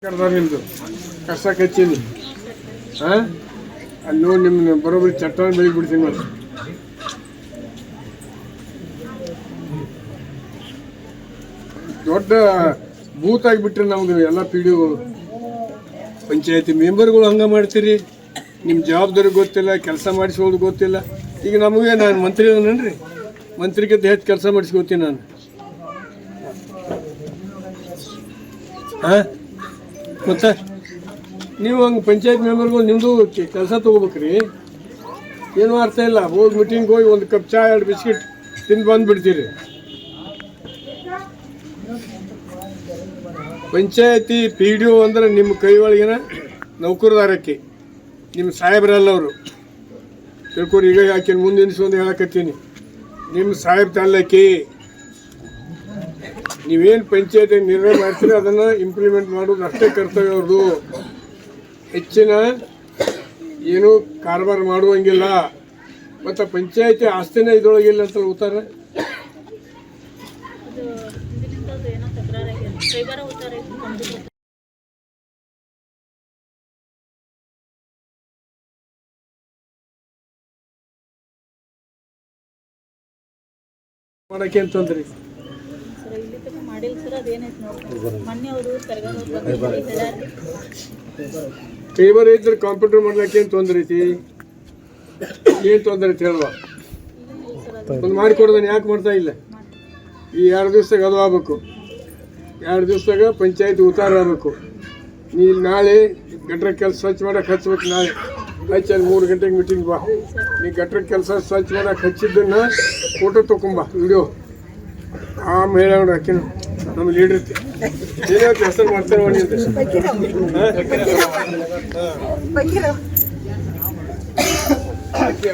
ನಿಮ್ದು ಕಷ್ಟ ಕಚ್ಚೀನಿ ಅಲ್ಲಿ ನೋಡಿ ನಿಮ್ಮನ್ನ ಬರೋಬ್ಬರಿ ಚಟ್ಟಾನ ಬೆಳಿಗ್ಗೆ ಬಿಡ್ತೀನಿ ನೋಡಿ. ದೊಡ್ಡ ಬೂತ್ ಆಗಿಬಿಟ್ರೆ ನಮ್ದು ಎಲ್ಲ ಪಿಡಿಒಗಳು ಪಂಚಾಯತಿ ಮೆಂಬರ್ಗಳು ಹಂಗೆ ಮಾಡ್ತೀರಿ. ನಿಮ್ಮ ಜವಾಬ್ದಾರಿ ಗೊತ್ತಿಲ್ಲ, ಕೆಲಸ ಮಾಡಿಸ್ಕೊಳ್ಳೋದು ಗೊತ್ತಿಲ್ಲ. ಈಗ ನಮಗೆ ನಾನು ಮಂತ್ರಿ ಅದನ್ರಿ, ಮಂತ್ರಿಗಿಂತ ಹೆಚ್ಚು ಕೆಲಸ ಮಾಡಿಸ್ಕೋತೀನಿ ನಾನು. ಮತ್ತು ನೀವು ಹಂಗೆ ಪಂಚಾಯತ್ ಮೆಂಬರ್ಗಳು ನಿಮ್ಮದು ಕೆಲಸ ತೊಗೋಬೇಕ್ರಿ. ಏನೂ ಅರ್ಥ ಇಲ್ಲ. ಹೋಗಿ ಮೀಟಿಂಗ್ ಹೋಗಿ ಒಂದು ಕಪ್ ಚಹಾ 2 ಬಿಸ್ಕಿಟ್ ತಿಂದು ಬಂದುಬಿಡ್ತೀರಿ. ಪಂಚಾಯತಿ PDO ಅಂದ್ರೆ ನಿಮ್ಮ ಕೈ ಒಳಗಿನ ನೌಕರದಾರಕ್ಕೆ, ನಿಮ್ಮ ಸಾಹೇಬ್ರಲ್ಲ ಅವರು ತಿಳ್ಕೊರಿ. ಈಗ ಯಾಕೆ ಮುಂದಿನ ಹೇಳಕತ್ತೀನಿ, ನಿಮ್ಮ ಸಾಹೇಬ್ ತಾಲೂಕಿ ನೀವೇನು ಪಂಚಾಯತಿ ನಿರ್ಣಯ ಮಾಡ್ತೀರಿ ಅದನ್ನು ಇಂಪ್ಲಿಮೆಂಟ್ ಮಾಡೋದು ಅಷ್ಟೇ ಕರ್ತವ್ಯ ಅವ್ರದ್ದು. ಹೆಚ್ಚಿನ ಏನೂ ಕಾರಬಾರ ಮಾಡುವಂಗಿಲ್ಲ. ಮತ್ತು ಪಂಚಾಯತಿ ಆಸ್ತಿನೇ ಇದ್ರೊಳಗಿಲ್ಲ ಅಂತ ಉತ್ತರ ಮಾಡಕ್ಕೆ ಅಂತಂದ್ರಿ. ಫೇವರ್ ಇದ್ರೆ ಕಂಪ್ಯೂಟರ್ ಮಾಡ್ಲಿಕ್ಕೆ ಏನು ತೊಂದರೆ ಐತಿ? ಏನು ತೊಂದರೆ ಐತಿ ಹೇಳುವ? ಒಂದು ಮಾಡಿಕೊಡೋದನ್ನ ಯಾಕೆ ಮಾಡ್ತಾ ಇಲ್ಲ? ಈ 2 ದಿವ್ಸದಾಗ ಅದು ಆಗ್ಬೇಕು. 2 ದಿವ್ಸದಾಗ ಪಂಚಾಯತಿ ಉತ್ತಾರ ಆಗಬೇಕು. ನೀ ನಾಳೆ ಗಟ್ರ ಕೆಲಸ ಸ್ವಚ್ಛ ಮಾಡಕ್ಕೆ ಹಚ್ಬೇಕು. ನಾಳೆ ಹಚ್ಚಿ ಅಲ್ಲಿ 3 ಗಂಟೆಗೆ ಮೀಟಿಂಗ್ ಬಾ. ನೀ ಗಟ್ರ ಕೆಲಸ ಸ್ವಚ್ಛ ಮಾಡಕ್ಕೆ ಹಚ್ಚಿದ್ದನ್ನ ಫೋಟೋ ತೊಗೊಂಬ, ವಿಡಿಯೋ. ಹೇಳ ನೋಡಿ ಅಕ್ಕಿನ ನಮ್ಮ ಲೀಡರ್ ಏನೇ ಹೆಸರು ಮಾಡ್ತಾರೆ ನೋಡಿ ಅಂತ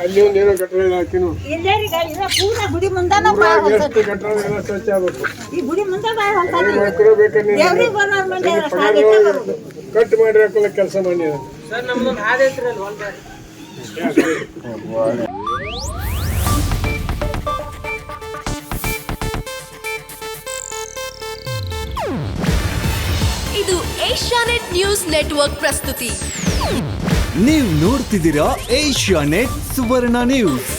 ಅಲ್ಲಿ ಒಂದು ಏನೋ ಗಟ್ರ ಹಾಕಿನು ಗಟ್ರ ಎಲ್ಲ ಸ್ವಚ್ಛ ಆಗ್ಬೇಕು. ಕಟ್ ಮಾಡಿ ಹಾಕೋಲ್ಲ ಕೆಲಸ ಮಾಡಿ. ಇದು ಏಷ್ಯಾನೆಟ್ ನ್ಯೂಸ್ ನೆಟ್ವರ್ಕ್ ಪ್ರಸ್ತುತಿ. ನೀವು ನೋಡ್ತಿದ್ದೀರಾ ಏಷ್ಯಾನೆಟ್ ಸುವರ್ಣ ನ್ಯೂಸ್.